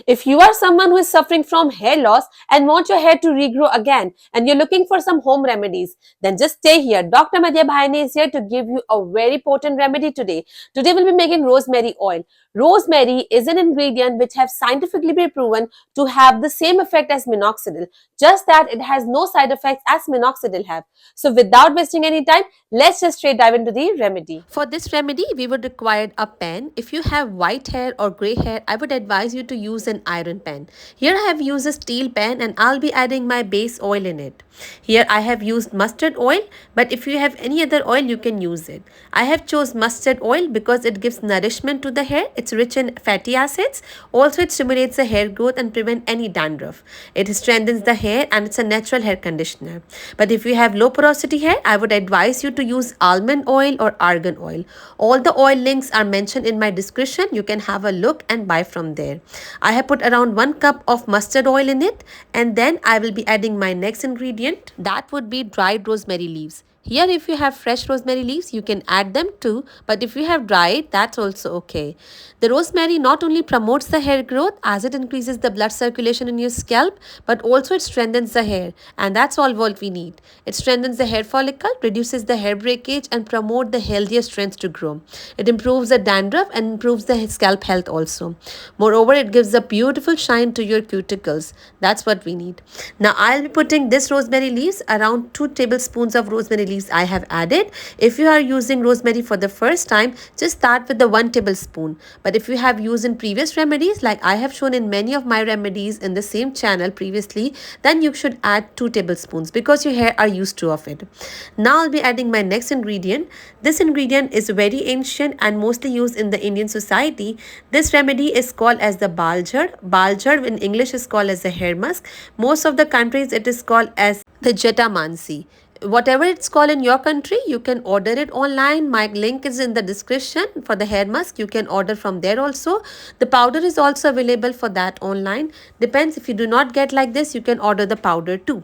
If you are someone who is suffering from hair loss and want your hair to regrow again and you're looking for some home remedies, then just stay here. Dr. Madiha Bhayani is here to give you a very potent remedy today. Today we'll be making rosemary oil. Rosemary is an ingredient which have scientifically been proven to have the same effect as minoxidil, just that it has no side effects as minoxidil have. So without wasting any time, let's just straight dive into the remedy. For this remedy, we would require a pan. If you have white hair or gray hair, I would advise you to use an iron pan. Here I have used a steel pan and I'll be adding my base oil in it. Here I have used mustard oil, but if you have any other oil, you can use it. I have chose mustard oil because it gives nourishment to the hair. It's rich in fatty acids. Also, it stimulates the hair growth and prevent any dandruff. It strengthens the hair and it's a natural hair conditioner. But if you have low porosity hair, I would advise you to use almond oil or argan oil. All the oil links are mentioned in my description. You can have a look and buy from there. I have put around 1 cup of mustard oil in it, and then I will be adding my next ingredient. That would be dried rosemary leaves. Here if you have fresh rosemary leaves, you can add them too, but if you have dried, that's also okay. The rosemary not only promotes the hair growth as it increases the blood circulation in your scalp, but also it strengthens the hair, and that's all what we need. It strengthens the hair follicle, reduces the hair breakage and promote the healthier strands to grow. It improves the dandruff and improves the scalp health also. Moreover, it gives a beautiful shine to your cuticles. That's what we need. Now I'll be putting this rosemary leaves, around 2 tablespoons of rosemary leaves I have added. If you are using rosemary for the first time, just start with the 1 tablespoon. But if you have used in previous remedies, like I have shown in many of my remedies in the same channel previously, then you should add 2 tablespoons because your hair are used to of it. Now I'll be adding my next ingredient. This ingredient is very ancient and mostly used in the Indian society. This remedy is called as the baljar. Baljar in English is called as the hair musk. Most of the countries it is called as the jatamansi. Whatever it's called in your country, you can order it online. My link is in the description for the hair mask. You can order from there also. The powder is also available for that online. Depends, if you do not get like this, you can order the powder too.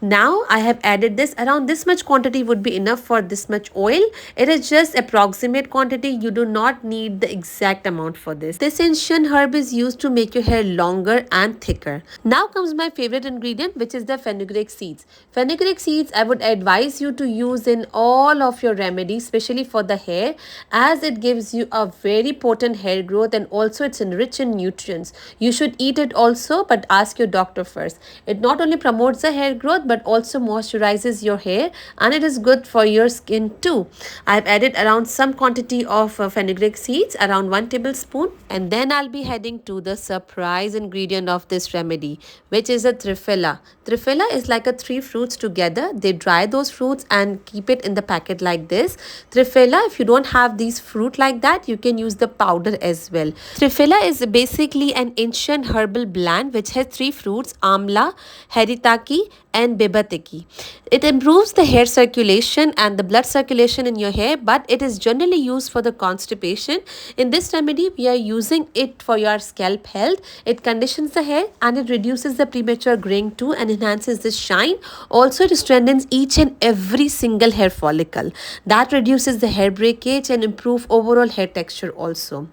Now I have added this. Around this much quantity would be enough for this much oil. It is just approximate quantity. You do not need the exact amount for this. This ancient herb is used to make your hair longer and thicker. Now comes my favorite ingredient, which is the fenugreek seeds. Fenugreek seeds I would advise you to use in all of your remedies, especially for the hair, as it gives you a very potent hair growth and also it's enriched in nutrients. You should eat it also, but ask your doctor first. It not only promotes the hair growth but also moisturizes your hair, and it is good for your skin too. I've added around some quantity of fenugreek seeds, around 1 tablespoon, and then I'll be heading to the surprise ingredient of this remedy, which is a triphala. Triphala is like a 3 fruits together. They dry those fruits and keep it in the packet like this. Triphala, if you don't have these fruit like that, you can use the powder as well. Triphala is basically an ancient herbal blend which has 3 fruits: amla, haritaki and bibatiki. It improves the hair circulation and the blood circulation in your hair, but it is generally used for the constipation. In this remedy, we are using it for your scalp health. It conditions the hair and it reduces the premature graying too and enhances the shine. Also, it strengthens each and every single hair follicle. That reduces the hair breakage and improve overall hair texture also.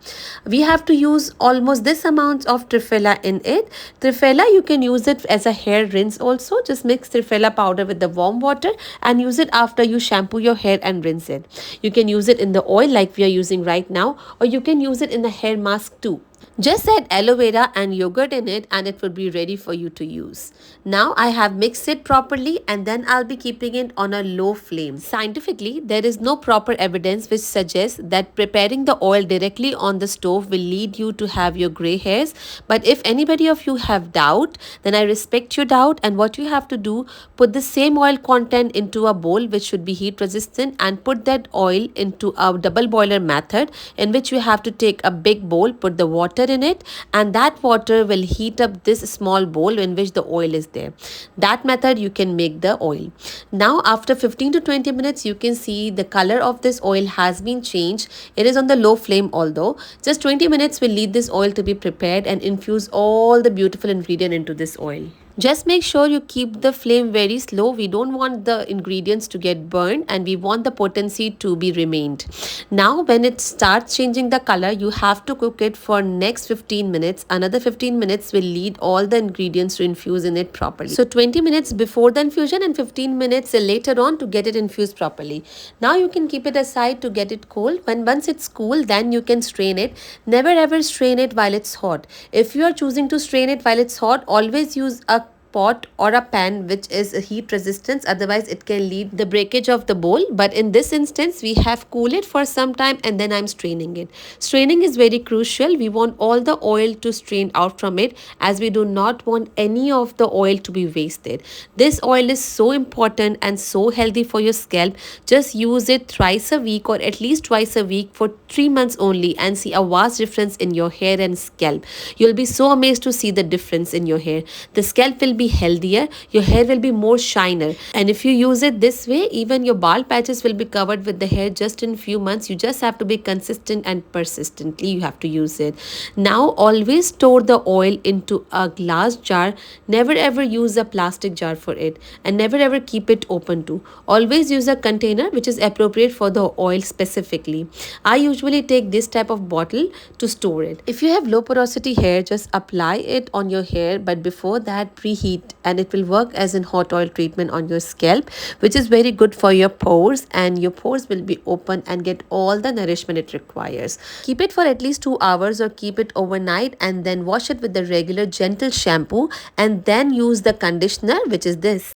We have to use almost this amount of triphala in it. Triphala, you can use it as a hair rinse also. Just mix triphala powder with the warm water and use it after you shampoo your hair and rinse it. You can use it in the oil like we are using right now, or you can use it in the hair mask too. Just add aloe vera and yogurt in it and it would be ready for you to use. Now I have mixed it properly and then I'll be keeping it on a low flame. Scientifically, there is no proper evidence which suggests that preparing the oil directly on the stove will lead you to have your gray hairs. But if anybody of you have doubt, then I respect your doubt, and what you have to do, put the same oil content into a bowl which should be heat resistant and put that oil into a double boiler method, in which you have to take a big bowl, put the water in it, and that water will heat up this small bowl in which the oil is there. That method you can make the oil. Now after 15 to 20 minutes, you can see the color of this oil has been changed. It is on the low flame, although just 20 minutes will lead this oil to be prepared and infuse all the beautiful ingredient into this oil. Just make sure you keep the flame very slow. We don't want the ingredients to get burned and we want the potency to be remained. Now when it starts changing the color, you have to cook it for next 15 minutes. Another 15 minutes will lead all the ingredients to infuse in it properly. So 20 minutes before the infusion and 15 minutes later on to get it infused properly. Now you can keep it aside to get it cold. When once it's cool, then you can strain it. Never ever strain it while it's hot. If you are choosing to strain it while it's hot, always use a pot or a pan which is heat resistance, otherwise it can lead the breakage of the bowl. But in this instance we have cool it for some time and then I'm straining it. Straining is very crucial. We want all the oil to strain out from it, as we do not want any of the oil to be wasted. This oil is so important and so healthy for your scalp. Just use it thrice a week or at least twice a week for 3 months only and see a vast difference in your hair and scalp. You'll be so amazed to see the difference in your hair. The scalp will be healthier, your hair will be more shiner, and if you use it this way, even your bald patches will be covered with the hair just in few months. You just have to be consistent and persistently you have to use it. Now always store the oil into a glass jar. Never ever use a plastic jar for it, and never ever keep it open too. Always use a container which is appropriate for the oil specifically. I usually take this type of bottle to store it. If you have low porosity hair, just apply it on your hair, but before that preheat, and it will work as in hot oil treatment on your scalp, which is very good for your pores, and your pores will be open and get all the nourishment it requires. Keep it for at least 2 hours or keep it overnight and then wash it with the regular gentle shampoo and then use the conditioner, which is this.